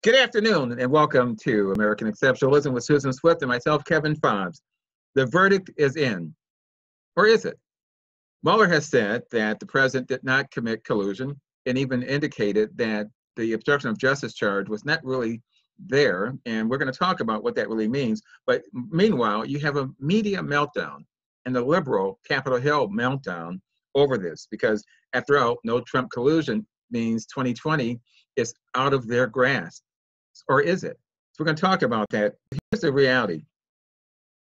Good afternoon and welcome to American Exceptionalism with Susan Swift and myself, Kevin Fobbs. The verdict is in, or is it? Mueller has said that the president did not commit collusion and even indicated that the obstruction of justice charge was not really there, and we're going to talk about what that really means. But meanwhile, you have a media meltdown and the liberal Capitol Hill meltdown over this, because after all, no Trump collusion means 2020 is out of their grasp. Or is it? So we're going to talk about that. Here's the reality.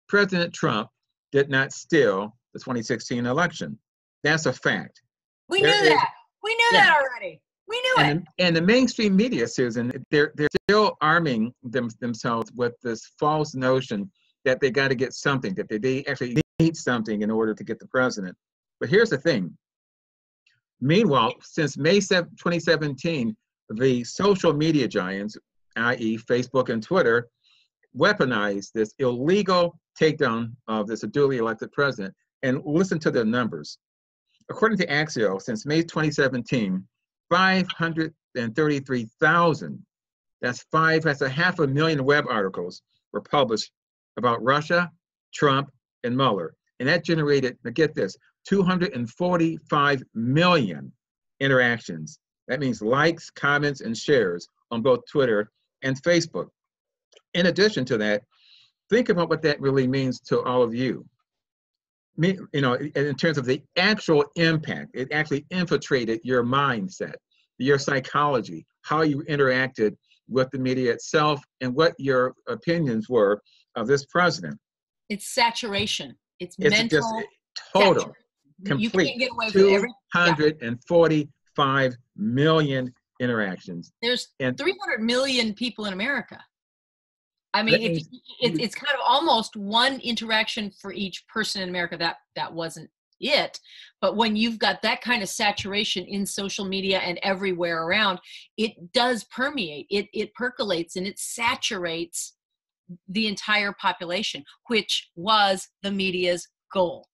President Trump did not steal the 2016 election. That's a fact. We knew that. We knew that already. We knew it. And the mainstream media, Susan, they're still arming themselves with this false notion that they got to get something, that they actually need something in order to get the president. But here's the thing. Meanwhile, since May 2017, the social media giants, i.e. Facebook and Twitter, weaponized this illegal takedown of this duly elected president. And listen to the numbers. According to Axios, since May 2017, 533,000, that's 500,000 web articles were published about Russia, Trump, and Mueller. And that generated, now get this, 245 million interactions. That means likes, comments, and shares on both Twitter and Facebook. In addition to that, think about what that really means to all of you. You know, in terms of the actual impact, it actually infiltrated your mindset, your psychology, how you interacted with the media itself, and what your opinions were of this president. It's saturation. It's mental. Just total, complete. You can't get away from everything. 245 million interactions. There's 300 million people in America. I mean, it's kind of almost one interaction for each person in America. That wasn't it. But when you've got that kind of saturation in social media and everywhere around, it does permeate. It percolates and it saturates the entire population, which was the media's goal.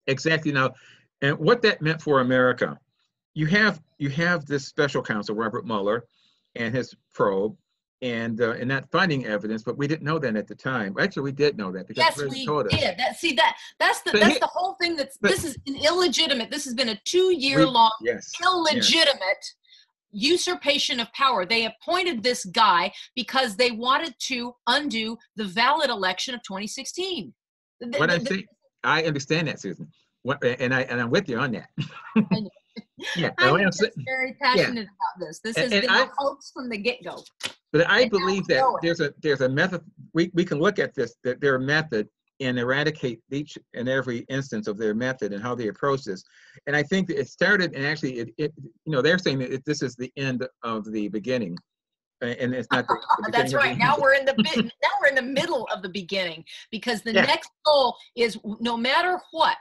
Exactly. Now, and what that meant for America, you have this special counsel, Robert Mueller, and his probe, and not finding evidence, but we didn't know that at the time. Actually, we did know that because yes, we did. That's the whole thing. This is an illegitimate. This has been a 2-year-long illegitimate usurpation of power. They appointed this guy because they wanted to undo the valid election of 2016. What I'm saying, I understand that, Susan. And I'm with you on that. Yeah, I'm very passionate about this. This has been a hoax from the get-go. But I believe that there's a method. We can look at this, that their method, and eradicate each and every instance of their method and how they approach this. And I think that it started, and actually, they're saying that this is the end of the beginning. And it's not the that's right. Now we're in the middle of the beginning, because the next goal is no matter what,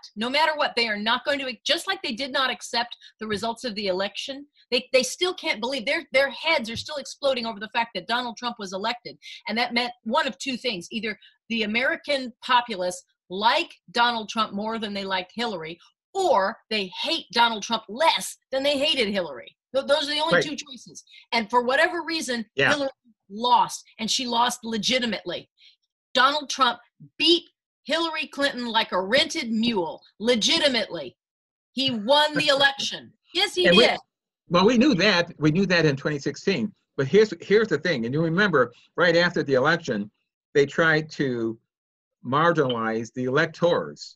they are not going to, just like they did not accept the results of the election. They still can't believe, their heads are still exploding over the fact that Donald Trump was elected. And that meant one of two things: either the American populace like Donald Trump more than they liked Hillary, or they hate Donald Trump less than they hated Hillary. Those are the only two choices. And for whatever reason, Hillary lost, and she lost legitimately. Donald Trump beat Hillary Clinton like a rented mule, legitimately. He won the election. Yes, he did. We knew that. We knew that in 2016. But here's the thing. And you remember, right after the election, they tried to marginalize the electors.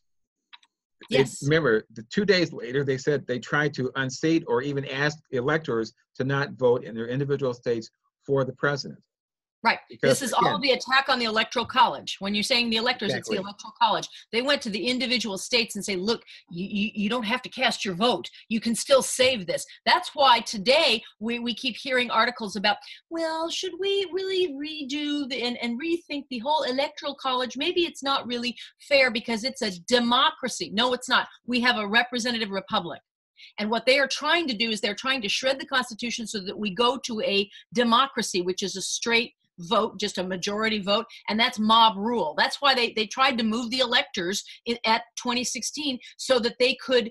Yes. Remember, 2 days later, they said they tried to unseat or even ask electors to not vote in their individual states for the president. Right. This is all the attack on the Electoral College. When you're saying the electors, it's the Electoral College. They went to the individual states and say, look, you don't have to cast your vote. You can still save this. That's why today we keep hearing articles about, well, should we really redo and rethink the whole Electoral College? Maybe it's not really fair because it's a democracy. No, it's not. We have a representative republic. And what they are trying to do is they're trying to shred the Constitution so that we go to a democracy, which is a straight vote, just a majority vote, and that's mob rule. That's why they tried to move the electors at 2016 so that they could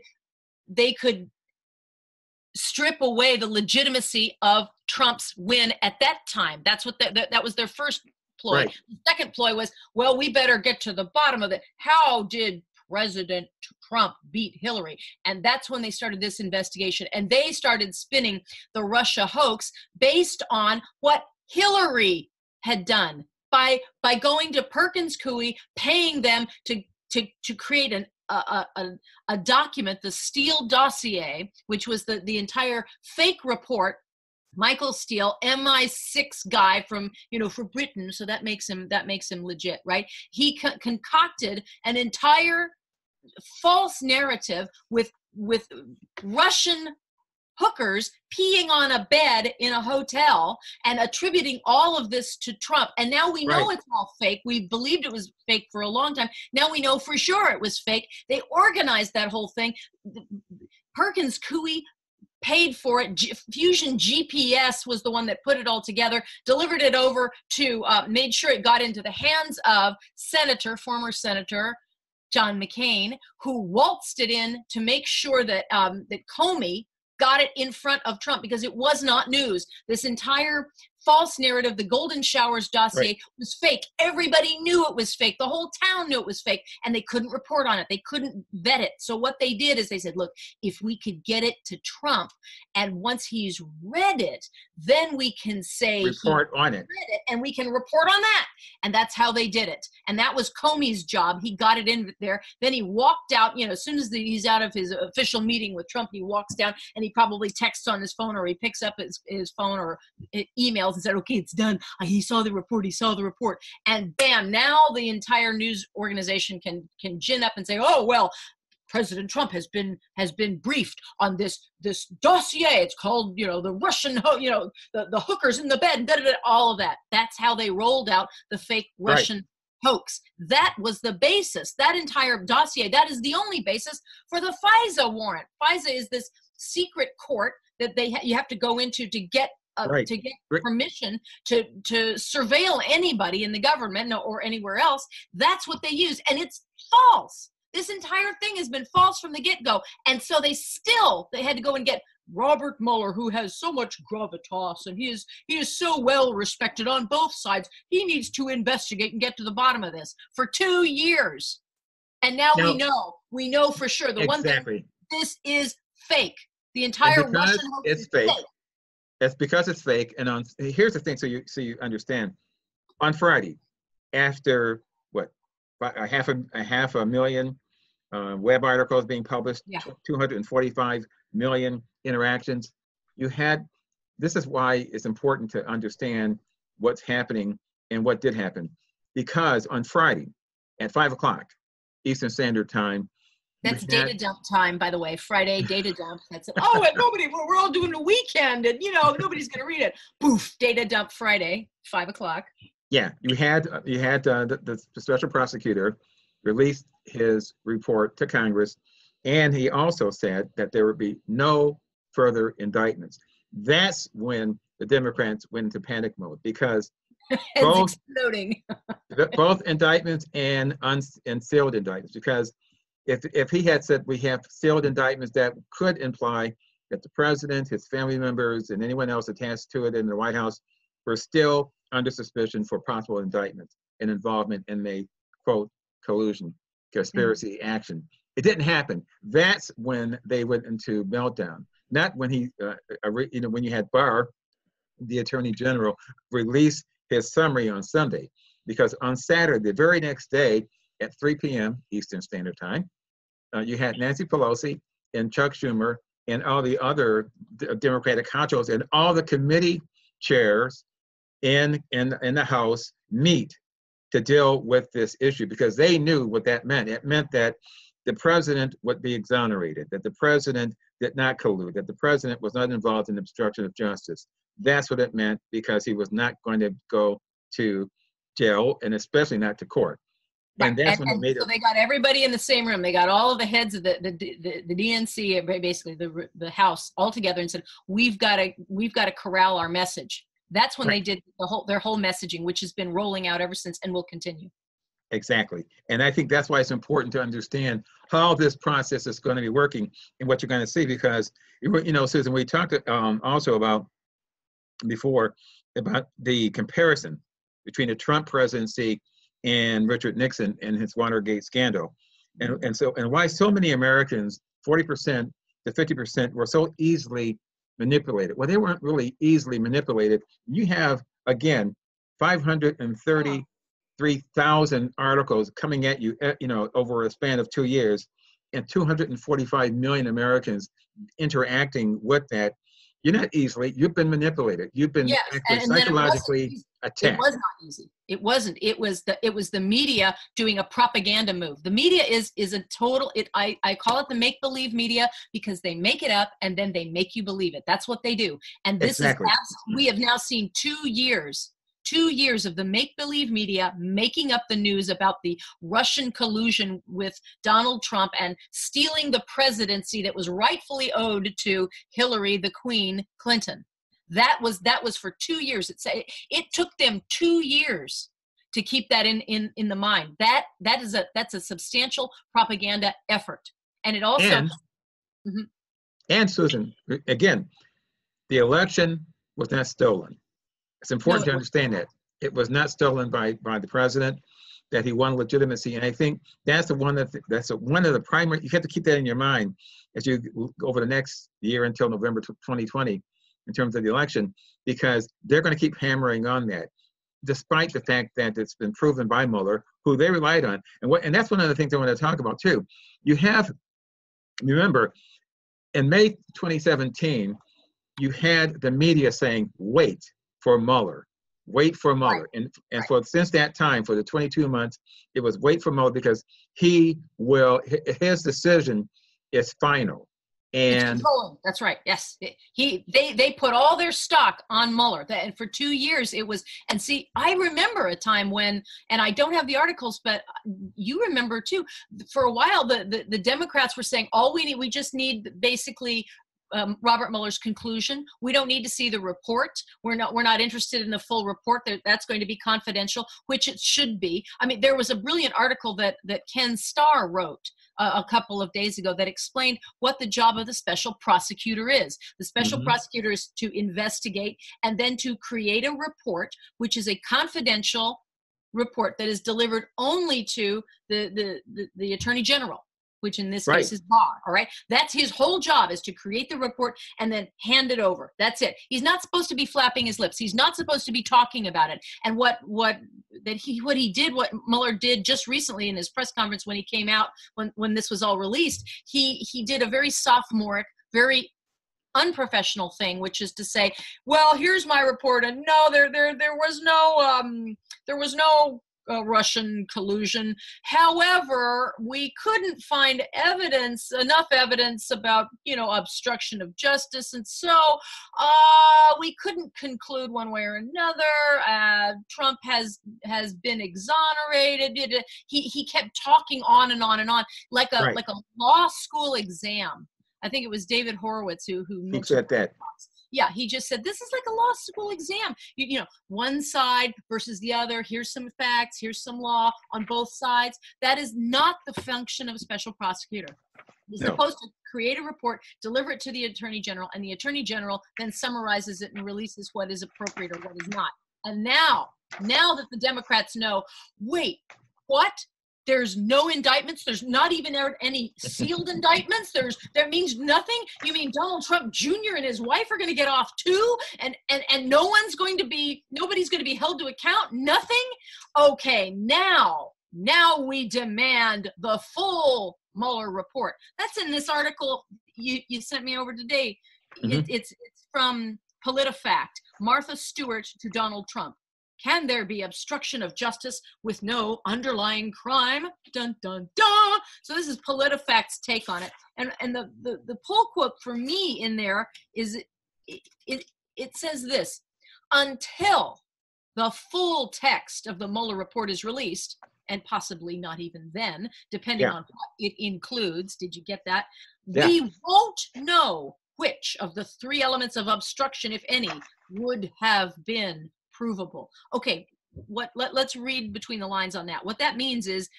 strip away the legitimacy of Trump's win at that time. That's what that was their first ploy. Right. The second ploy was, well, we better get to the bottom of it. How did President Trump beat Hillary? And that's when they started this investigation, and they started spinning the Russia hoax based on what Hillary had done by going to Perkins Coie, paying them to create a document, the Steele dossier, which was the entire fake report. Michael Steele, MI6 guy from Britain, so that makes him legit, right? He concocted an entire false narrative with Russian hookers peeing on a bed in a hotel and attributing all of this to Trump. And now we know it's all fake. We believed it was fake for a long time. Now we know for sure it was fake. They organized that whole thing. Perkins Coie paid for it. Fusion GPS was the one that put it all together, delivered it over to, made sure it got into the hands of former Senator John McCain, who waltzed it in to make sure that that Comey got it in front of Trump, because it was not news. This entire false narrative, the Golden Showers dossier, was fake. Everybody knew it was fake. The whole town knew it was fake, and they couldn't report on it. They couldn't vet it. So what they did is they said, look, if we could get it to Trump, and once he's read it, then we can say report on it. Read it, and we can report on that. And that's how they did it. And that was Comey's job. He got it in there. Then he walked out, as soon as he's out of his official meeting with Trump, he walks down and he probably texts on his phone, or he picks up his phone or emails and said, okay, it's done. He saw the report. And bam, now the entire news organization can gin up and say, oh, well, President Trump has been briefed on this dossier. It's called, the Russian, the hookers in the bed, all of that. That's how they rolled out the fake Russian hoax. That was the basis. That entire dossier, that is the only basis for the FISA warrant. FISA is this secret court that you have to go into to get permission to surveil anybody in the government or anywhere else. That's what they use, and it's false. This entire thing has been false from the get-go, and so they had to go and get Robert Mueller, who has so much gravitas, and he is so well respected on both sides. He needs to investigate and get to the bottom of this for 2 years, and now we know for sure. The one thing, this is fake. The entire Russian hoax is fake. It's because it's fake. And here's the thing, so you understand. On Friday, after a half a million web articles being published, 245 million interactions, this is why it's important to understand what's happening and what did happen. Because on Friday at 5 o'clock Eastern Standard Time, that's data dump time, by the way. Friday data dump. That's it. Oh, and we're all doing the weekend, and nobody's going to read it. Poof, data dump Friday, 5 o'clock. Yeah, you had the special prosecutor released his report to Congress, and he also said that there would be no further indictments. That's when the Democrats went into panic mode, because both exploding. both indictments and sealed indictments, because if he had said we have sealed indictments, that could imply that the president, his family members, and anyone else attached to it in the White House were still under suspicion for possible indictment and involvement in a, quote, collusion, conspiracy action. It didn't happen. That's when they went into meltdown. Not when when you had Barr, the Attorney General, release his summary on Sunday, because on Saturday, the very next day at 3 p.m. Eastern Standard Time, you had Nancy Pelosi and Chuck Schumer and all the other Democratic honchos and all the committee chairs in the House meet to deal with this issue, because they knew what that meant. It meant that the president would be exonerated, that the president did not collude, that the president was not involved in obstruction of justice. That's what it meant, because he was not going to go to jail, and especially not to court. And that's when it made it. So they got everybody in the same room. They got all of the heads of the DNC, basically the House, all together, and said, we've got to corral our message. That's when they did their whole messaging, which has been rolling out ever since and will continue. Exactly. And I think that's why it's important to understand how this process is going to be working and what you're going to see, because, Susan, we talked also about before about the comparison between the Trump presidency and Richard Nixon and his Watergate scandal. And why so many Americans, 40% to 50%, were so easily manipulated. Well, they weren't really easily manipulated. You have, again, 533,000 articles coming at you, over a span of 2 years, and 245 million Americans interacting with that. You're not easily, you've been manipulated. You've been actually psychologically attacked. It was not easy. It wasn't. It was the media doing a propaganda move. The media is a total, I call it the make-believe media, because they make it up and then they make you believe it. That's what they do. And this is, we have now seen 2 years of the make-believe media making up the news about the Russian collusion with Donald Trump and stealing the presidency that was rightfully owed to Hillary, the Queen Clinton. That was for 2 years. It took them 2 years to keep that in the mind. That's a substantial propaganda effort. And it also and Susan, again, the election was not stolen. It's important to understand that it was not stolen by the president, that he won legitimacy. And I think that's one of the primary, you have to keep that in your mind as you go over the next year until November 2020 in terms of the election, because they're going to keep hammering on that, despite the fact that it's been proven by Mueller, who they relied on. And that's one of the things I want to talk about too. Remember, in May 2017, you had the media saying, wait for Mueller. Right. And since that time, for the 22 months, it was wait for Mueller, because his decision is final. And that's right. Yes, they put all their stock on Mueller, and for 2 years it was. And see, I remember a time when, and I don't have the articles, but you remember too. For a while, the Democrats were saying we just need basically Robert Mueller's conclusion. We don't need to see the report. We're not interested in the full report. That's going to be confidential, which it should be. I mean, there was a brilliant article that Ken Starr wrote a couple of days ago that explained what the job of the special prosecutor is. The special prosecutor is to investigate and then to create a report, which is a confidential report that is delivered only to the Attorney General, which in this case is Barr. All right, that's his whole job, is to create the report and then hand it over. That's it. He's not supposed to be flapping his lips. He's not supposed to be talking about it. And what Mueller did just recently in his press conference when he came out, when this was all released, he did a very sophomoric, very unprofessional thing, which is to say, well, here's my report, and no, there was no Russian collusion. However, we couldn't find enough evidence about, obstruction of justice. And so we couldn't conclude one way or another. Trump has been exonerated. He kept talking on and on and on, like a law school exam. I think it was David Horowitz who mentioned that. Yeah, he just said, this is like a law school exam. One side versus the other. Here's some facts. Here's some law on both sides. That is not the function of a special prosecutor. He's supposed to create a report, deliver it to the Attorney General, and the Attorney General then summarizes it and releases what is appropriate or what is not. And now that the Democrats know, wait, what? There's no indictments. There's not even any sealed indictments. That means nothing. You mean Donald Trump Jr. and his wife are going to get off too? And nobody's going to be held to account? Nothing? Okay, now we demand the full Mueller report. That's in this article you sent me over today. It's from PolitiFact. Martha Stewart to Donald Trump. Can there be obstruction of justice with no underlying crime? Dun, dun, dun. So this is PolitiFact's take on it. And the poll quote for me in there is, it says this: until the full text of the Mueller report is released, and possibly not even then, depending on what it includes, did you get that? Yeah. We won't know which of the three elements of obstruction, if any, would have been provable. Okay, let's read between the lines on that. What that means is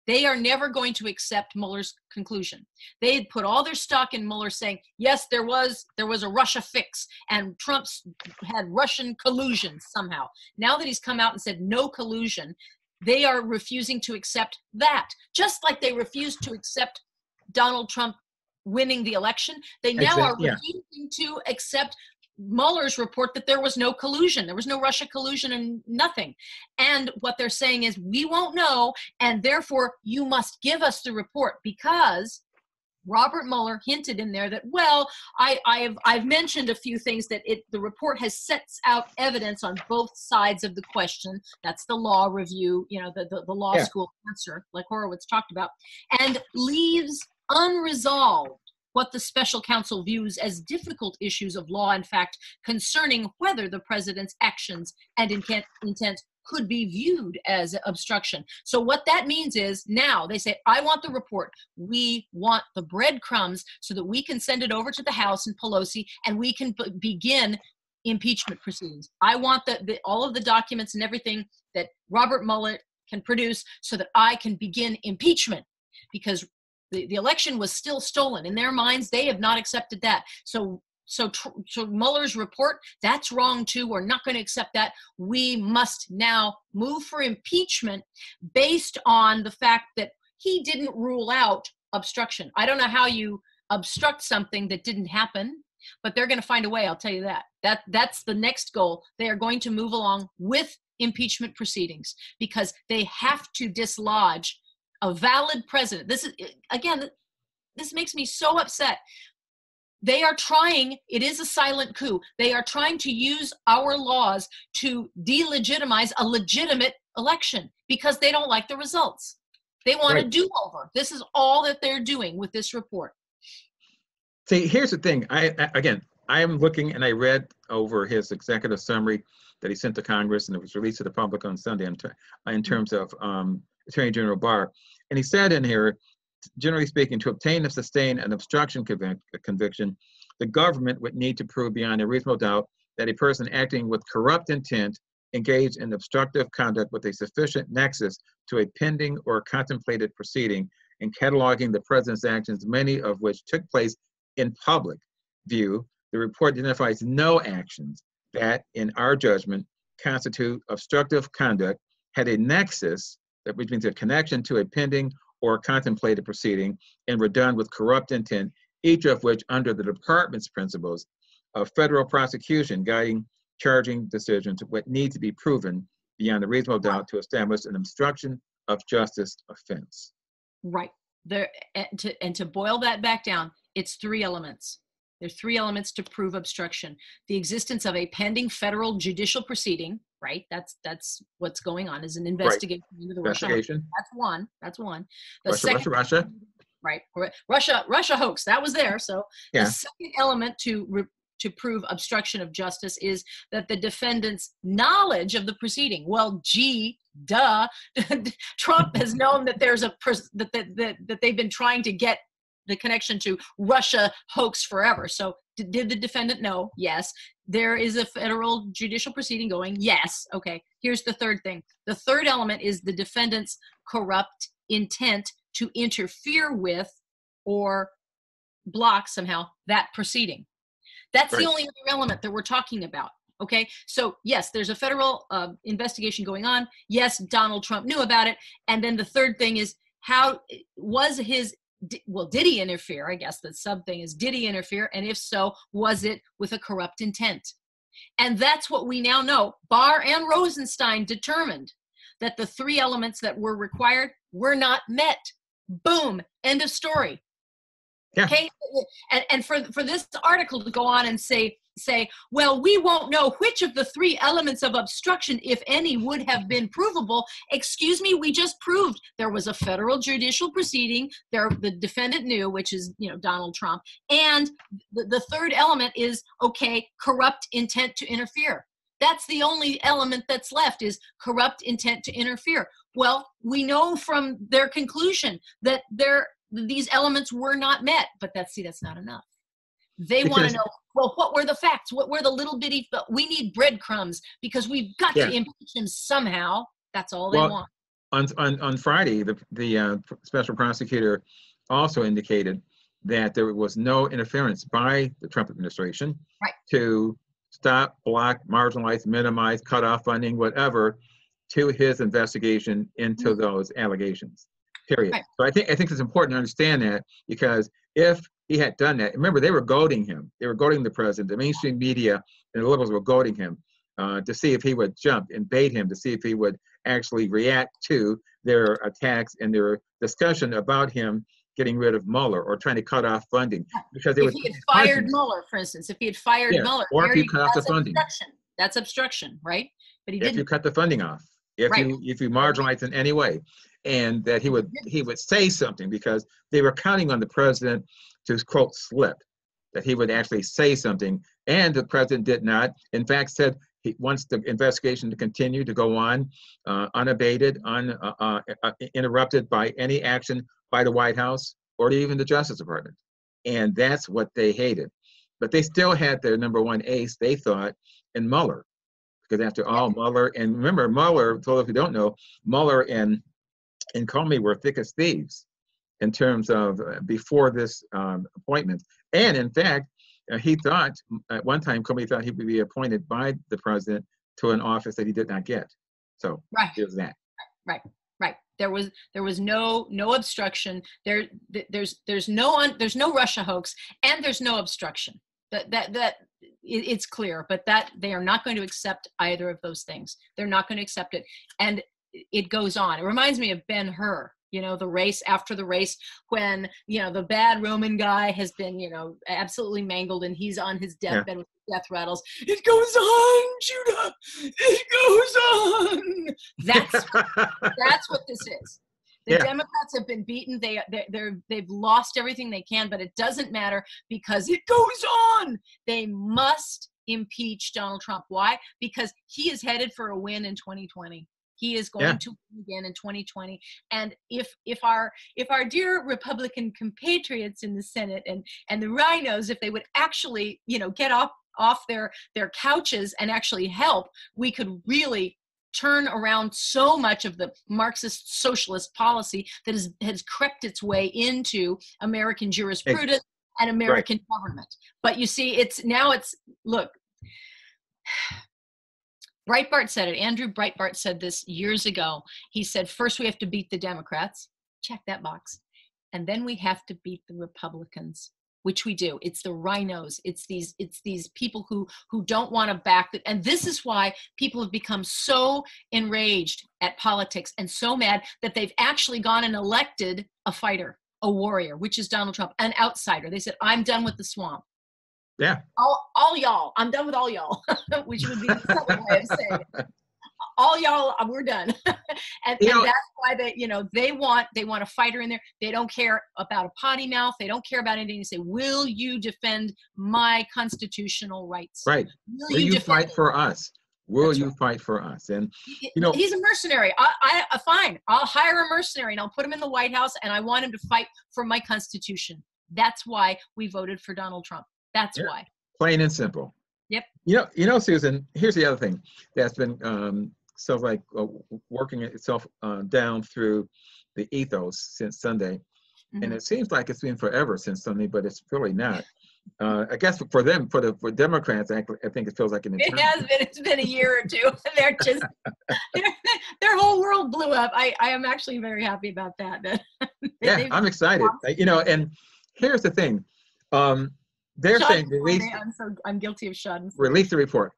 they are never going to accept Mueller's conclusion. They had put all their stock in Mueller saying, yes, there was a Russia fix and Trump's had Russian collusion somehow. Now that he's come out and said no collusion, they are refusing to accept that. Just like they refused to accept Donald Trump winning the election, they now are refusing to accept Mueller's report that there was no collusion. There was no Russia collusion and nothing. And what they're saying is, we won't know, and therefore you must give us the report, because Robert Mueller hinted in there that, well, I've mentioned a few things that the report has sets out evidence on both sides of the question. That's the law review, the law school answer, like Horowitz talked about, and leaves unresolved what the special counsel views as difficult issues of law and fact concerning whether the president's actions and intent could be viewed as obstruction. So what that means is, now they say, I want the report. We want the breadcrumbs so that we can send it over to the House and Pelosi, and we can begin impeachment proceedings. I want all of the documents and everything that Robert Mueller can produce so that I can begin impeachment, because the election was still stolen. In their minds, they have not accepted that. So Mueller's report, that's wrong too. We're not going to accept that. We must now move for impeachment based on the fact that he didn't rule out obstruction. I don't know how you obstruct something that didn't happen, but they're going to find a way, I'll tell you that. That's the next goal. They are going to move along with impeachment proceedings because they have to dislodge a valid president. This makes me so upset. They are trying, it is a silent coup. They are trying to use our laws to delegitimize a legitimate election because they don't like the results. They want a do-over. This is all that they're doing with this report. See, here's the thing. I am looking, and I read over his executive summary that he sent to Congress, and it was released to the public on Sunday in terms of Attorney General Barr. And he said in here, generally speaking, to obtain and sustain an obstruction conviction, the government would need to prove beyond a reasonable doubt that a person acting with corrupt intent engaged in obstructive conduct with a sufficient nexus to a pending or contemplated proceeding, and cataloging the president's actions, many of which took place in public view. The report identifies no actions that, in our judgment, constitute obstructive conduct, had a nexus, which means a connection to a pending or contemplated proceeding, and were done with corrupt intent, each of which under the department's principles of federal prosecution guiding charging decisions would need to be proven beyond a reasonable doubt to establish an obstruction of justice offense. Right. To boil that back down, it's three elements. There's three elements to prove obstruction. The existence of a pending federal judicial proceeding, right? That's what's going on, is an investigation into the Russia hoax. That's one. Russia. Right. Russia hoax. That was there. So the second element to prove obstruction of justice is that the defendant's knowledge of the proceeding. Well, Trump has known that there's that they've been trying to get the connection to Russia hoax forever. So did the defendant know? Yes. There is a federal judicial proceeding going. Yes. Okay. Here's the third thing. The third element is the defendant's corrupt intent to interfere with or block somehow that proceeding. That's the only other element that we're talking about. Okay. So yes, there's a federal investigation going on. Yes, Donald Trump knew about it. And then the third thing is, how was did he interfere? I guess the sub thing is, did he interfere? And if so, was it with a corrupt intent? And that's what we now know. Barr and Rosenstein determined that the three elements that were required were not met. Boom. End of story. Yeah. Okay. And for this article to go on and say, well, we won't know which of the three elements of obstruction, if any, would have been provable. Excuse me, we just proved there was a federal judicial proceeding. The defendant knew, which is, Donald Trump. And the third element is, corrupt intent to interfere. That's the only element that's left, is corrupt intent to interfere. Well, we know from their conclusion that these elements were not met, but that's not enough. They want to know, well, what were the facts? What were the little bitty, we need breadcrumbs because we've got to impeach him somehow. That's all they want. On Friday, the special prosecutor also indicated that there was no interference by the Trump administration to stop, block, marginalize, minimize, cut off funding, whatever, to his investigation into those allegations. Period. So I think it's important to understand that, because if he had done that, remember, they were goading him. They were goading the president. The mainstream media and the liberals were goading him to see if he would jump and bait him, to see if he would actually react to their attacks and their discussion about him getting rid of Mueller or trying to cut off funding. Because if he had fired Mueller, for instance, if he had fired Mueller, or if you cut off the funding, that's obstruction, right? But he didn't. If you cut the funding off, if you marginalize in any way, and that he would say something, because they were counting on the president to, quote, slip, that he would actually say something, and the president did not. In fact, said he wants the investigation to continue to go on unabated, uninterrupted by any action by the White House or even the Justice Department. And that's what they hated. But they still had their number one ace, they thought, in Mueller. Because after all, Mueller, and remember, Mueller, for those who don't know, Mueller and Comey were thick as thieves in terms of before this appointment. And in fact, he thought, at one time, Comey thought he would be appointed by the president to an office that he did not get. So there's that. Right. There was no obstruction. There's no Russia hoax, and there's no obstruction. That it's clear, but that they are not going to accept either of those things. They're not going to accept it, and it goes on. It reminds me of Ben-Hur. The race after the race, when the bad Roman guy has been absolutely mangled, and he's on his deathbed with death rattles. It goes on, Judah. It goes on. That's what this is. The Democrats have been beaten. They've lost everything they can, but it doesn't matter because it goes on. They must impeach Donald Trump. Why? Because he is headed for a win in 2020. He is going to win again in 2020. And if our dear Republican compatriots in the Senate and the rhinos, if they would actually get off their couches and actually help, we could really turn around so much of the Marxist socialist policy that has crept its way into American jurisprudence and American government. But you see, look, Breitbart said it. Andrew Breitbart said this years ago. He said, first we have to beat the Democrats. Check that box. And then we have to beat the Republicans, which we do. It's the rhinos. It's these people who don't want to back it. And this is why people have become so enraged at politics and so mad that they've actually gone and elected a fighter, a warrior, which is Donald Trump, an outsider. They said, I'm done with the swamp. Yeah. All y'all. I'm done with all y'all, which would be the southern way of saying it. All y'all, we're done. and that's why they want a fighter in there. They don't care about a potty mouth. They don't care about anything. They say, will you defend my constitutional rights? Right. Will you fight for us? Will you fight for us? And he's a mercenary. Fine. I'll hire a mercenary and I'll put him in the White House, and I want him to fight for my Constitution. That's why we voted for Donald Trump. That's why. Plain and simple. Yep. Susan, here's the other thing that's been sort of like working itself down through the ethos since Sunday. Mm-hmm. And it seems like it's been forever since Sunday, but it's really not. I guess for them, for Democrats, I think it feels like an eternity. It has been. It's been a year or two. They're just their whole world blew up. I am actually very happy about that. I'm excited. And here's the thing. They're saying I'm guilty of schadenfreude. Release the report,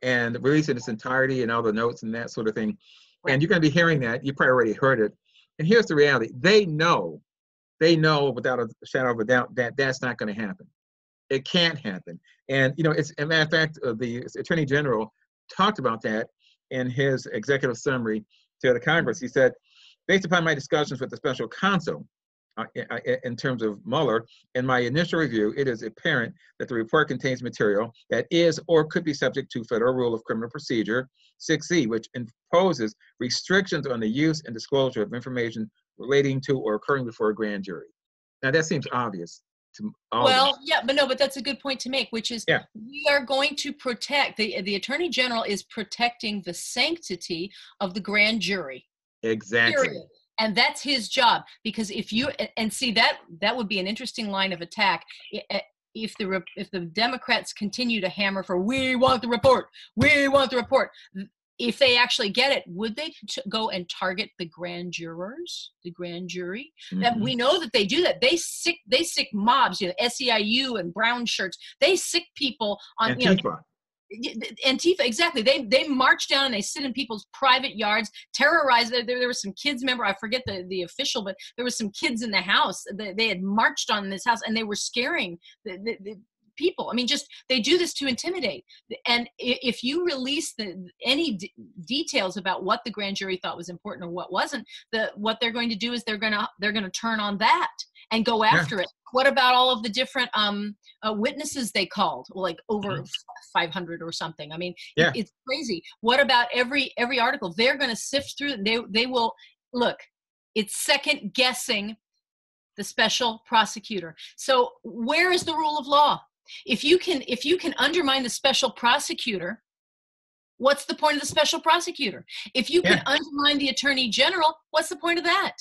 and release it in its entirety and all the notes and that sort of thing. Right. And you're going to be hearing that. You probably already heard it. And here's the reality. They know without a shadow of a doubt that that's not going to happen. It can't happen. And, it's a matter of fact, the Attorney General talked about that in his executive summary to the Congress. He said, based upon my discussions with the special counsel, in terms of Mueller, in my initial review, it is apparent that the report contains material that is or could be subject to Federal Rule of Criminal Procedure 6E, which imposes restrictions on the use and disclosure of information relating to or occurring before a grand jury. Now, that seems obvious all of them. Well, yeah, but that's a good point to make, which is Yeah, we are going to protect, the Attorney General is protecting the sanctity of the grand jury. exactly. Period. And that's his job, because if you, and see, that would be an interesting line of attack if the Democrats continue to hammer for, we want the report, if they actually get it, would they go and target the grand jurors, the grand jury? That we know that they do that. They sick mobs, SEIU and brown shirts. They sick people on, Antifa. Antifa, exactly. They march down and they sit in people's private yards, terrorize. There were some kids, remember, I forget the official, but there were some kids in the house. They had marched on this house and they were scaring the people. I mean, just, they do this to intimidate. And if you release any details about what the grand jury thought was important or what wasn't, what they're going to do is they're going to turn on that and go after it. What about all of the different witnesses they called, like over 500 or something? I mean, it's crazy. What about every article? They're going to sift through. They will look. It's second guessing the special prosecutor. So where is the rule of law? If you can undermine the special prosecutor, what's the point of the special prosecutor? If you can undermine the attorney general, what's the point of that?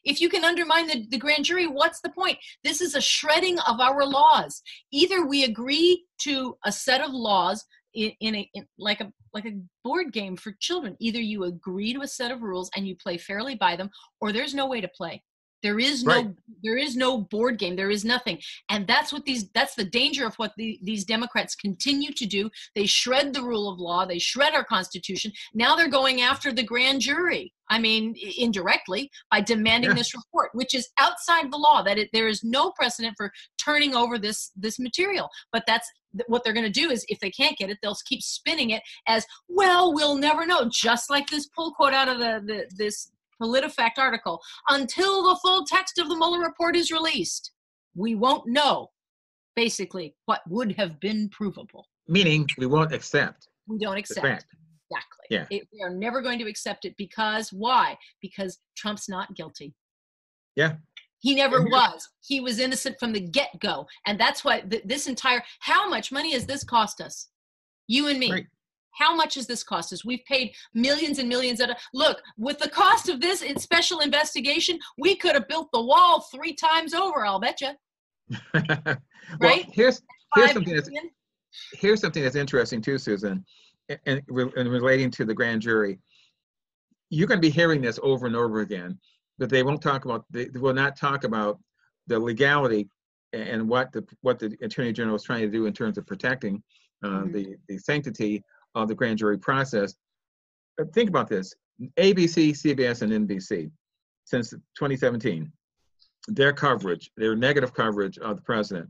If you can undermine the grand jury, what's the point? This is a shredding of our laws. Either we agree to a set of laws in like a board game for children. Either you agree to a set of rules and you play fairly by them, or there's no way to play. There is no board game. There is nothing. And that's the danger of what these Democrats continue to do. They shred the rule of law. They shred our Constitution. Now they're going after the grand jury. I mean, indirectly, by demanding this report, which is outside the law, there is no precedent for turning over this material. But that's what they're going to do. Is if they can't get it, they'll keep spinning it as, well, we'll never know. Just like this pull quote out of this PolitiFact article, until the full text of the Mueller report is released, we won't know, basically, what would have been provable. Meaning we won't accept. We don't accept. Exactly. Yeah. We are never going to accept it because why? Because Trump's not guilty. Yeah. He never was. He was innocent from the get-go. And that's why this entire, how much money has this cost us? You and me. Right. How much has this cost us? We've paid millions and millions. Look, with the cost of this special investigation, we could have built the wall 3 times over, I'll bet you. Well, right? Here's something that's interesting too, Susan, and relating to the grand jury. You're going to be hearing this over and over again, but they will not talk about the legality and what the Attorney General is trying to do in terms of protecting the sanctity of the grand jury process. Think about this. ABC, CBS, and NBC, since 2017, their negative coverage of the president,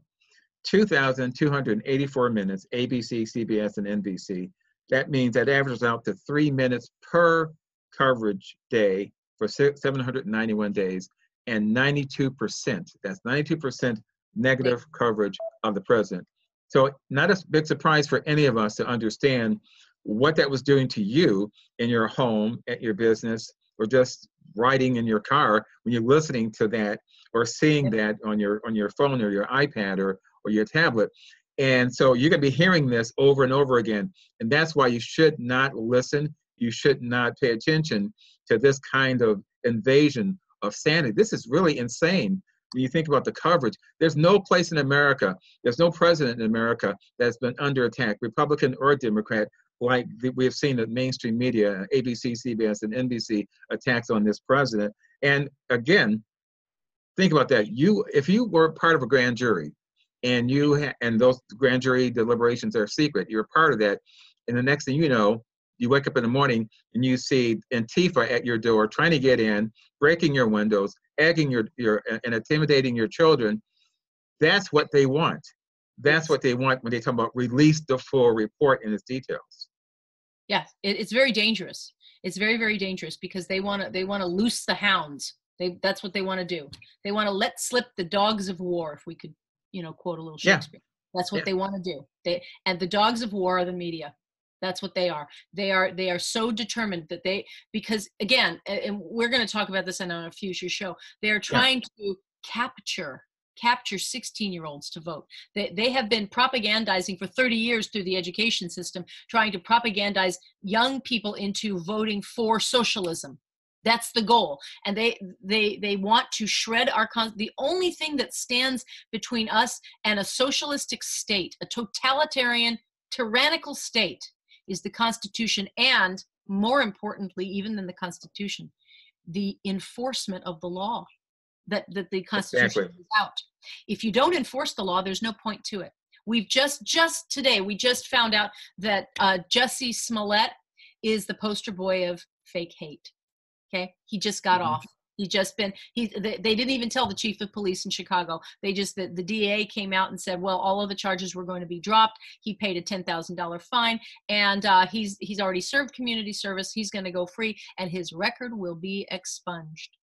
2,284 minutes, ABC, CBS, and NBC. That means that averages out to 3 minutes per coverage day for 791 days, and 92%, that's 92% negative coverage of the president. So not a big surprise for any of us to understand what that was doing to you in your home, at your business, or just riding in your car when you're listening to that or seeing that on your phone or your iPad or your tablet. And so you're going to be hearing this over and over again. And that's why you should not listen. You should not pay attention to this kind of invasion of sanity. This is really insane. When you think about the coverage, there's no place in America, there's no president in America that's been under attack, Republican or Democrat, like we have seen the mainstream media, ABC, CBS, and NBC attacks on this president. And again, think about that. If you were part of a grand jury, and those grand jury deliberations are secret, you're part of that, and the next thing you know, you wake up in the morning and you see Antifa at your door trying to get in, breaking your windows, egging and intimidating your children. That's what they want. That's what they want when they talk about release the full report in its details. Yeah, it's very dangerous. It's very, very dangerous because they want to loose the hounds. That's what they want to do. They want to let slip the dogs of war, if we could, quote a little Shakespeare. That's what they want to do. And the dogs of war are the media. That's what they are. They are so determined that because again, and we're going to talk about this on a future show, they are trying to capture capture 16-year-olds to vote. They have been propagandizing for 30 years through the education system, trying to propagandize young people into voting for socialism. That's the goal. And they want to shred our, the only thing that stands between us and a socialistic state, a totalitarian, tyrannical state, is the Constitution, and more importantly, even than the Constitution, the enforcement of the law that the Constitution is out. If you don't enforce the law, there's no point to it. We've just today, we just found out that Jussie Smollett is the poster boy of fake hate. Okay, he just got off. He just been, they didn't even tell the chief of police in Chicago. They just, the DA came out and said, well, all of the charges were going to be dropped. He paid a $10,000 fine, and he's already served community service. He's going to go free, and his record will be expunged.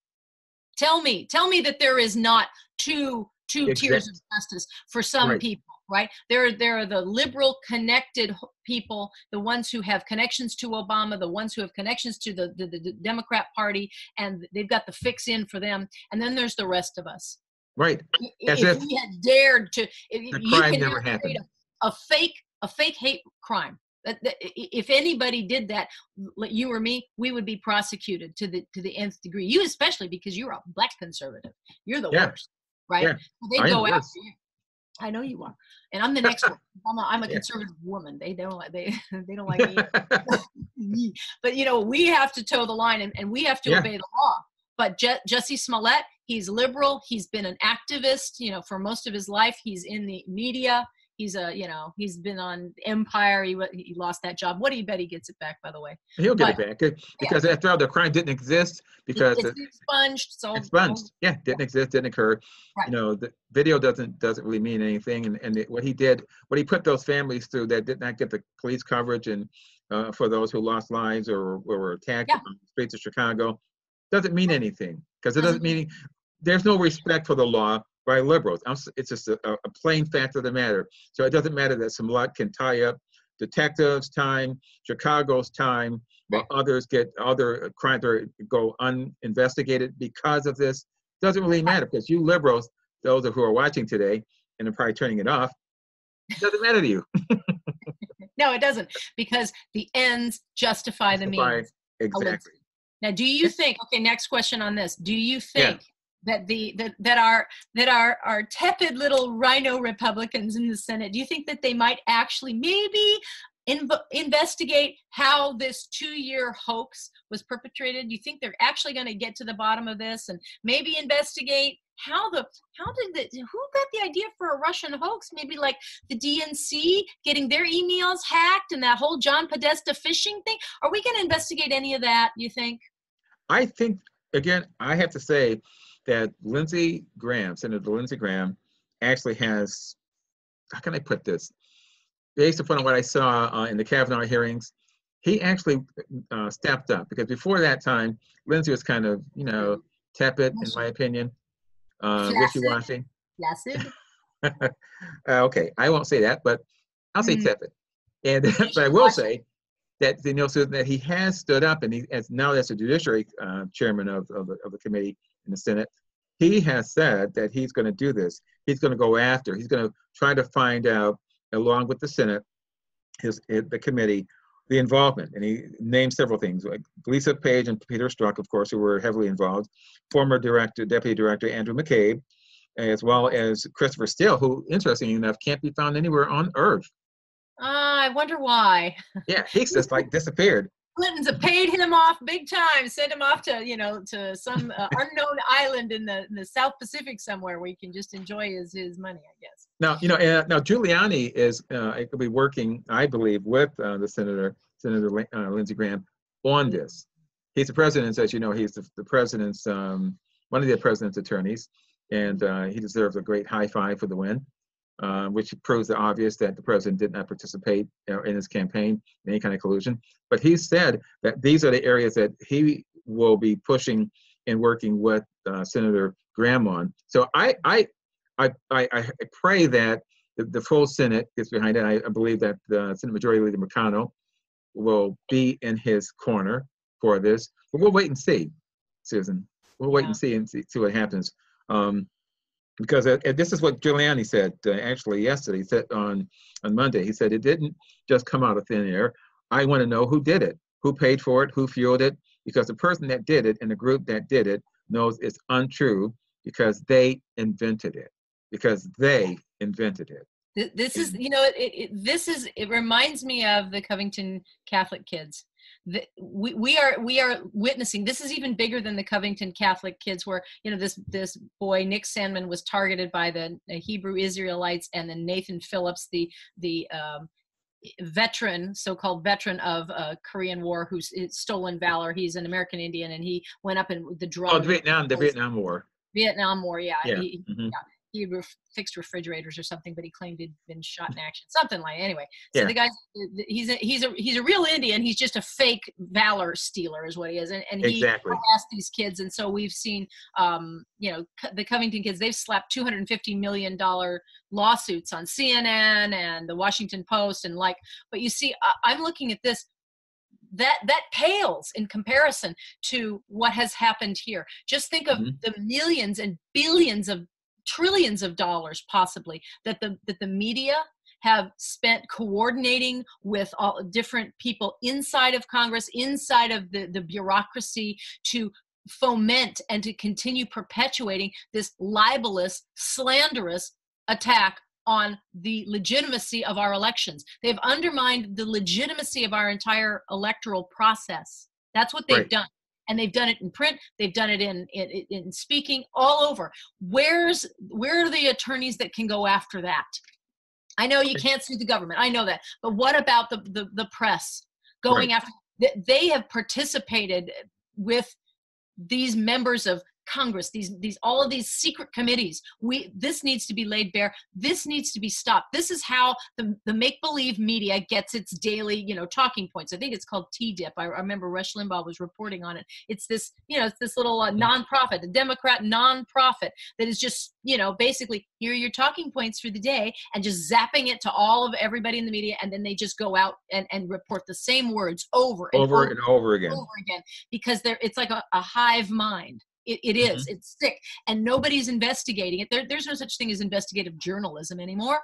Tell me that there is not two tiers of justice for some people. Right? There are the liberal connected people, the ones who have connections to Obama, the ones who have connections to the Democrat Party, and they've got the fix in for them. And then there's the rest of us. Right. As if we had dared to, the crime never happened. A fake hate crime. If anybody did that, you or me, we would be prosecuted to the nth degree. You especially, because you're a black conservative. You're the worst, right? Yeah. So they go after you. I know you are, and I'm the next one. I'm a conservative woman. They don't like me. But we have to toe the line, and we have to obey the law. But Jussie Smollett, he's liberal. He's been an activist, for most of his life. He's in the media. He's he's been on Empire. He lost that job. What do you bet he gets it back, by the way? He'll get it back because after all, the crime didn't exist because it's expunged. So expunged. Yeah, didn't exist, didn't occur. Right. The video doesn't really mean anything. And what he put those families through that did not get the police coverage, and for those who lost lives or were attacked on the streets of Chicago, doesn't mean anything, because it doesn't mean there's no respect for the law by liberals. It's just a plain fact of the matter. So it doesn't matter that Smollett can tie up detectives' time, Chicago's time, while other crimes go uninvestigated because of this. Doesn't really matter, because you liberals, those who are watching today and are probably turning it off, it doesn't matter to you. No, it doesn't, because the ends justify the means. Exactly. Now, do you think? Okay, next question on this. Do you think? That our tepid little rhino Republicans in the Senate, do you think that they might actually maybe investigate how this 2-year hoax was perpetrated? Do you think they're actually going to get to the bottom of this and maybe investigate who got the idea for a Russian hoax? Maybe like the DNC getting their emails hacked and that whole John Podesta phishing thing? Are we going to investigate any of that, do you think? I think, again, I have to say that Senator Lindsey Graham actually has, how can I put this? Based upon what I saw in the Kavanaugh hearings, he actually stepped up, because before that time, Lindsey was kind of, tepid, in my opinion, wishy-washy. Flaccid. Okay, I won't say that, but I'll say tepid. And but I will say that so that he has stood up, and now as the Judiciary Chairman of the committee in the Senate, he has said that he's going to do this. He's going to go after. He's going to try to find out, along with the Senate, the committee, the involvement. And he named several things, like Lisa Page and Peter Strzok, of course, who were heavily involved, former Deputy Director Andrew McCabe, as well as Christopher Steele, who, interestingly enough, can't be found anywhere on Earth. I wonder why. Yeah, he's just disappeared. Clintons have paid him off big time, sent him off to to some unknown island in the South Pacific somewhere where he can just enjoy his money, I guess. Now now Giuliani is could be working, I believe, with the Senator Lindsey Graham on this. He's the president's, as you know, he's the president's one of the president's attorneys, and he deserves a great high five for the win. Which proves the obvious that the president did not participate in his campaign in any kind of collusion. But he said that these are the areas that he will be pushing and working with Senator Graham on. So I pray that the full Senate gets behind it. I believe that the Senate Majority Leader McConnell will be in his corner for this. But we'll wait and see, Susan. We'll wait and see what happens. Because this is what Giuliani said actually yesterday. He said on Monday, he said it didn't just come out of thin air. I want to know who did it, who paid for it, who fueled it, because the person that did it and the group that did it knows it's untrue because they invented it. Because they invented it. This is, you know, it reminds me of the Covington Catholic kids. We are witnessing, this is even bigger than the Covington Catholic kids, where, you know, this boy Nick Sandmann was targeted by the Hebrew Israelites, and then Nathan Phillips, the veteran, so-called veteran of Korean War, who's stolen valor. He's an American Indian, and he went up in the drone. Oh, the Vietnam War. Vietnam War, yeah. Yeah. He had fixed refrigerators or something, but he claimed he'd been shot in action, something like. Anyway, so yeah. the guy's he's a real Indian. He's just a fake valor stealer, is what he is, and exactly. he harassed these kids. And so we've seen, you know, the Covington kids. They've slapped $250 million lawsuits on CNN and the Washington Post, and like. But you see, I'm looking at this. That pales in comparison to what has happened here. Just think of the millions and billions of trillions of dollars possibly that the media have spent coordinating with all different people inside of Congress, inside of the bureaucracy, to foment and to continue perpetuating this libelous, slanderous attack on the legitimacy of our elections. They've undermined the legitimacy of our entire electoral process. That's what they've done. And they've done it in print. They've done it in speaking, all over. Where are the attorneys that can go after that? I know you can't sue the government. I know that. But what about the press going after? They have participated with these members of Congress, all of these secret committees. This needs to be laid bare. This needs to be stopped. This is how the make-believe media gets its daily, you know, talking points. I think it's called T-Dip. I remember Rush Limbaugh was reporting on it. It's this, you know, it's this little nonprofit, a Democrat nonprofit that is just, you know, basically, here are your talking points for the day, and just zapping it to all of everybody in the media, and then they just go out and report the same words over and over again, because it's like a hive mind. It is. It's sick, and nobody's investigating it. There's no such thing as investigative journalism anymore.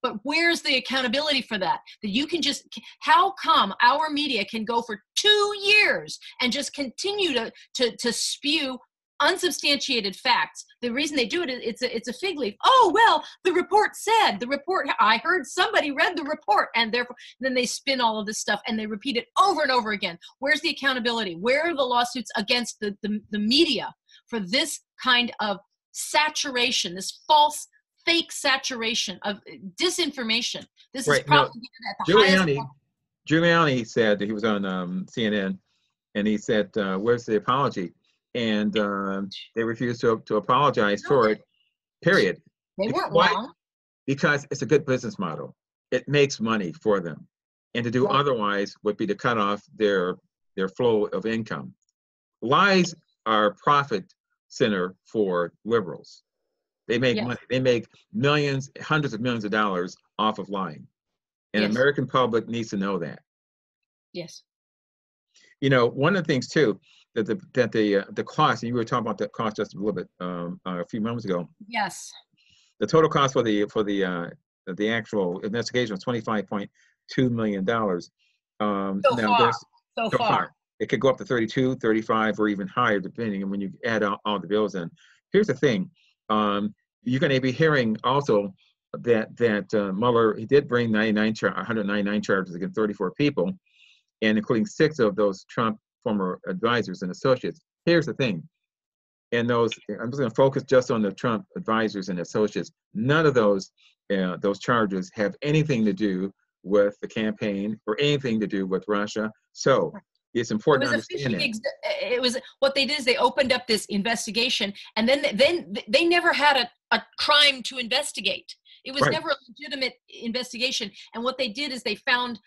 But where's the accountability for that? That you can just, how come our media can go for 2 years and just continue to spew unsubstantiated facts? The reason they do it, it's a fig leaf. Oh, well, the report said, I heard somebody read the report, and therefore, then they spin all of this stuff and they repeat it over and over again. Where's the accountability? Where are the lawsuits against the media for this kind of saturation, this false, fake saturation of disinformation? This is propaganda at the highest level. Giuliani said, he was on CNN, and he said, where's the apology? And they refused to apologize for it, period. They weren't wrong. Because it's a good business model. It makes money for them. And to do otherwise would be to cut off their flow of income. Lies are profit center for liberals. They make money. They make millions, hundreds of millions of dollars off of lying. And the American public needs to know that. Yes. You know, one of the things too, that the cost, and you were talking about the cost just a little bit a few moments ago. Yes. The total cost for the actual investigation was $25.2 million. So far. It could go up to 32, 35, or even higher, depending on when you add all the bills in. Here's the thing. You're going to be hearing also that Mueller, he did bring 199 charges against 34 people, and including 6 of those Trump former advisors and associates. Here's the thing. And I'm just going to focus just on the Trump advisors and associates. None of those charges have anything to do with the campaign or anything to do with Russia. So it's important to understand that. It was what they did is they opened up this investigation, and then they never had a crime to investigate. It was never a legitimate investigation. And what they did is they found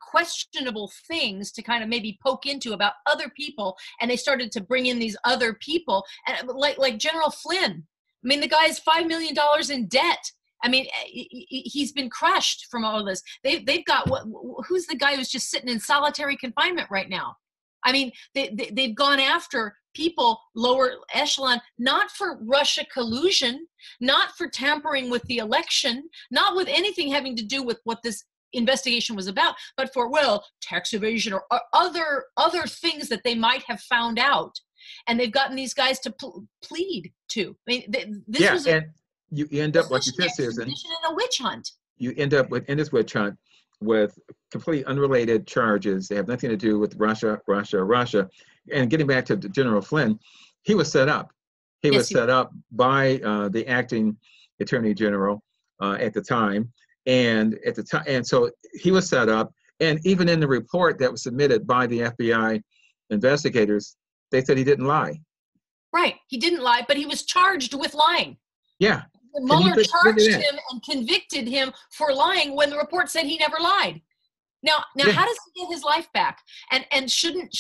questionable things to kind of maybe poke into about other people, and they started to bring in these other people, and like General Flynn. I mean, the guy's $5 million in debt. I mean, he's been crushed from all of this. They've got who's the guy who's just sitting in solitary confinement right now? I mean, they've gone after people, lower echelon, not for Russia collusion, not for tampering with the election, not with anything having to do with what this investigation was about, but for, well, tax evasion or other things that they might have found out. And they've gotten these guys to plead to. I mean, this was and you end up, like you said, Susan, and a witch hunt. You end up with, in this witch hunt, with completely unrelated charges. They have nothing to do with Russia. And getting back to General Flynn, he was set up. He was set up by the acting Attorney General at the time. And so he was set up. And even in the report that was submitted by the FBI investigators, they said he didn't lie. Right. He didn't lie, but he was charged with lying. Yeah. Mueller charged him and convicted him for lying when the report said he never lied. Now, how does he get his life back? And shouldn't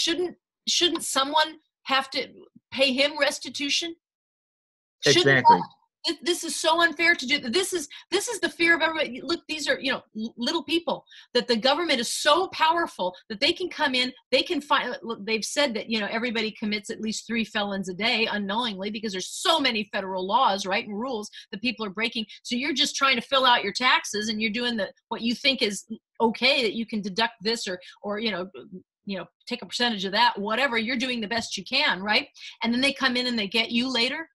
someone have to pay him restitution? Exactly. This is so unfair to do. This is the fear of everybody. Look, these are, little people, that the government is so powerful that they can come in, they can find, they've said that, everybody commits at least 3 felons a day unknowingly, because there's so many federal laws, right, and rules that people are breaking. So you're just trying to fill out your taxes, and you're doing what you think is okay, that you can deduct this or take a percentage of that, whatever. You're doing the best you can, right? And then they come in and they get you later,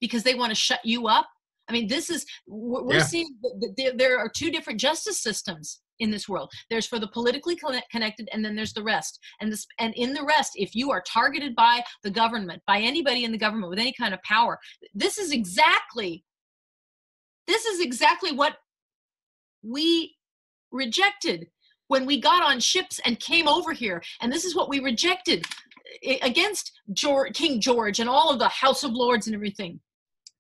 because they want to shut you up. I mean, we're seeing that there are 2 different justice systems in this world. There's for the politically connected, and then there's the rest. And in the rest, if you are targeted by the government, by anybody in the government with any kind of power, this is exactly what we rejected when we got on ships and came over here. And this is what we rejected against King George and all of the House of Lords and everything.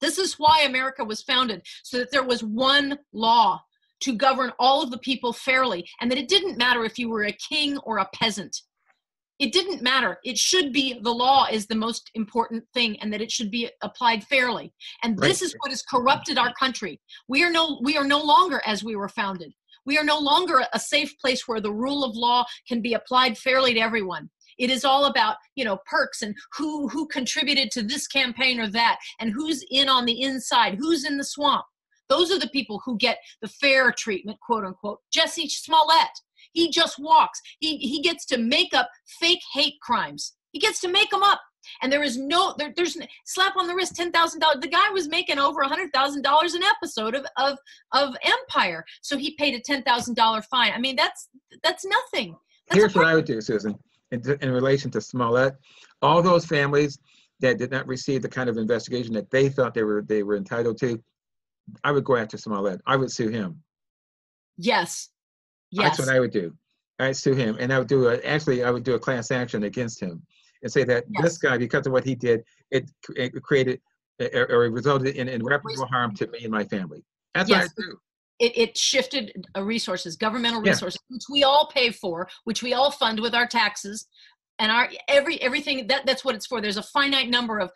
This is why America was founded, so that there was one law to govern all of the people fairly, and that it didn't matter if you were a king or a peasant. It didn't matter. It should be, the law is the most important thing, and that it should be applied fairly. And this is what has corrupted our country. We are no longer as we were founded. We are no longer a safe place where the rule of law can be applied fairly to everyone. It is all about, perks and who contributed to this campaign or that, and who's in on the inside, who's in the swamp. Those are the people who get the fair treatment, quote unquote. Jussie Smollett, he just walks. He gets to make up fake hate crimes. He gets to make them up. And there's slap on the wrist, $10,000. The guy was making over $100,000 an episode of Empire. So he paid a $10,000 fine. I mean, that's nothing. Here's what I would do, Susan. In relation to Smollett, all those families that did not receive the kind of investigation that they thought they were entitled to, I would go after Smollett. I would sue him. Yes. That's what I would do. I'd sue him, and I would do a class action against him, and say that this guy, because of what he did, it created or it resulted in irreparable harm to me and my family. That's what I do. It shifted resources, governmental resources, which we all pay for, which we all fund with our taxes, and our everything. That's what it's for. There's a finite number of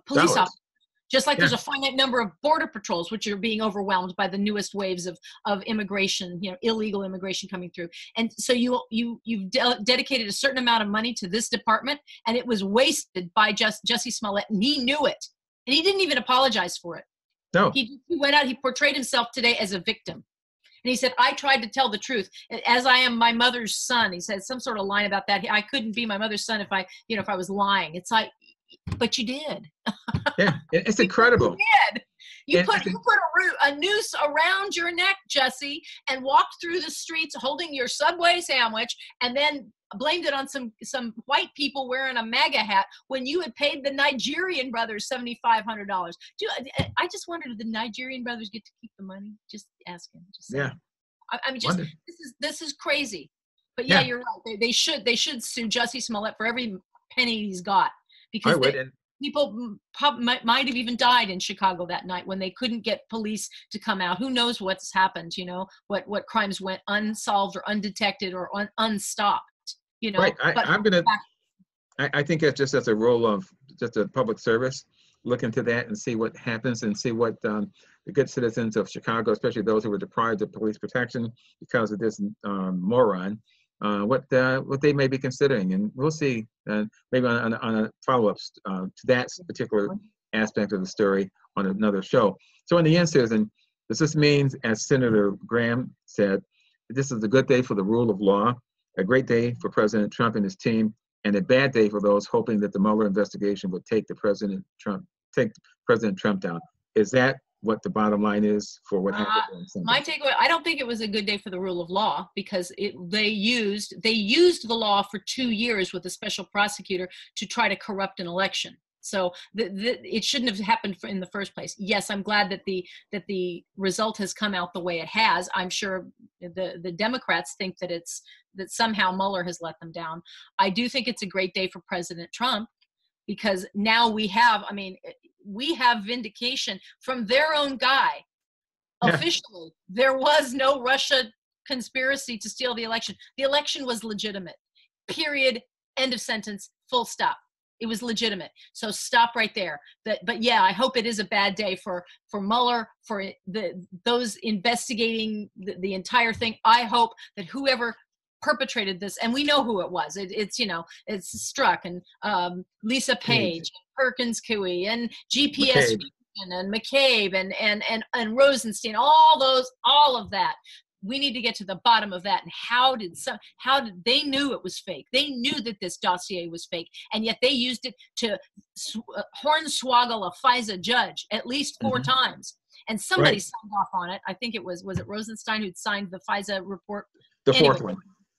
police officers, just like there's a finite number of border patrols, which are being overwhelmed by the newest waves of immigration, illegal immigration coming through. And so you've dedicated a certain amount of money to this department, and it was wasted by Jussie Smollett, and he knew it, and he didn't even apologize for it. No. He went out, he portrayed himself today as a victim. And he said, I tried to tell the truth, as I am my mother's son. He said some sort of line about that. I couldn't be my mother's son if I was lying. It's like, but you did. Yeah, it's incredible. You did. You put a noose around your neck, Jussie, and walked through the streets holding your Subway sandwich, and then blamed it on some white people wearing a MAGA hat when you had paid the Nigerian brothers $7,500. I just wonder, did the Nigerian brothers get to keep the money? Just asking. I mean, this is crazy. But you're right. They should sue Jussie Smollett for every penny he's got, because people might have even died in Chicago that night when they couldn't get police to come out. Who knows what's happened? What crimes went unsolved or undetected or unstopped. Right. I think that's just as a role of just a public service, look into that and see what happens, and see what the good citizens of Chicago, especially those who were deprived of police protection because of this moron, what they may be considering, and we'll see maybe on a follow-up to that particular aspect of the story on another show. So in the end, Susan, does this mean, as Senator Graham said, this is a good day for the rule of law, a great day for President Trump and his team, and a bad day for those hoping that the Mueller investigation would take President Trump down? Is that what the bottom line is for what happened on Sunday? My takeaway, I don't think it was a good day for the rule of law, because they used the law for 2 years with a special prosecutor to try to corrupt an election. So it shouldn't have happened in the first place. Yes, I'm glad that the result has come out the way it has. I'm sure the Democrats think that somehow Mueller has let them down. I do think it's a great day for President Trump, because now we have vindication from their own guy. Yeah. Officially, there was no Russia conspiracy to steal the election. The election was legitimate. Period. End of sentence. Full stop. It was legitimate. So stop right there. But yeah, I hope it is a bad day for Mueller, for those investigating the entire thing. I hope that whoever perpetrated this, and we know who it was. It's Strzok and Lisa Page, Perkins Coie, and GPS and McCabe and Rosenstein. All of that. We need to get to the bottom of that. And how did they knew it was fake? They knew that this dossier was fake, and yet they used it to hornswoggle a FISA judge at least 4 times. And somebody signed off on it. I think it was it Rosenstein who'd signed the FISA report? The fourth one.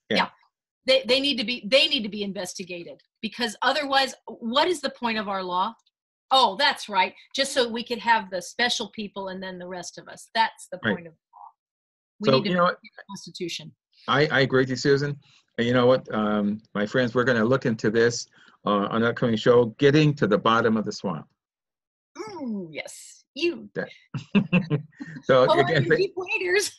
Yeah. They need to be investigated, because otherwise, what is the point of our law? Oh, that's right. Just so we could have the special people and then the rest of us. That's the point of the law. We need to be the Constitution. I agree with you, Susan. And you know what, my friends, we're going to look into this on an upcoming show, Getting to the Bottom of the Swamp. Ooh, yes. You. So again, deep waders.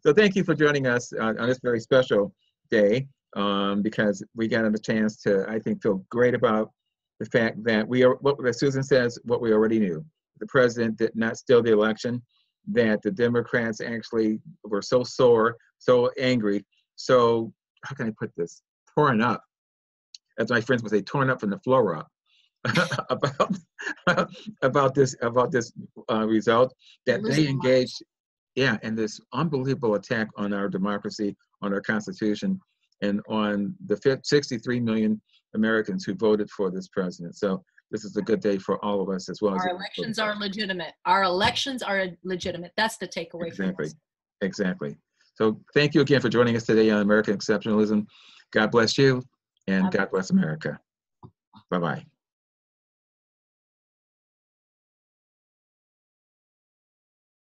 So thank you for joining us on this very special day, because we got a chance to, I think, feel great about the fact that what Susan says, what we already knew. The president did not steal the election, that the Democrats actually were so sore, so angry, so, how can I put this, torn up, as my friends would say, torn up from the floor up, about this result, that they engaged in this unbelievable attack on our democracy, on our Constitution, and on the 63 million Americans who voted for this president. So this is a good day for all of us, as well as our elections are legitimate. Our elections are legitimate. That's the takeaway from this. Exactly. So thank you again for joining us today on American Exceptionalism. God bless you, and God bless America. Bye-bye.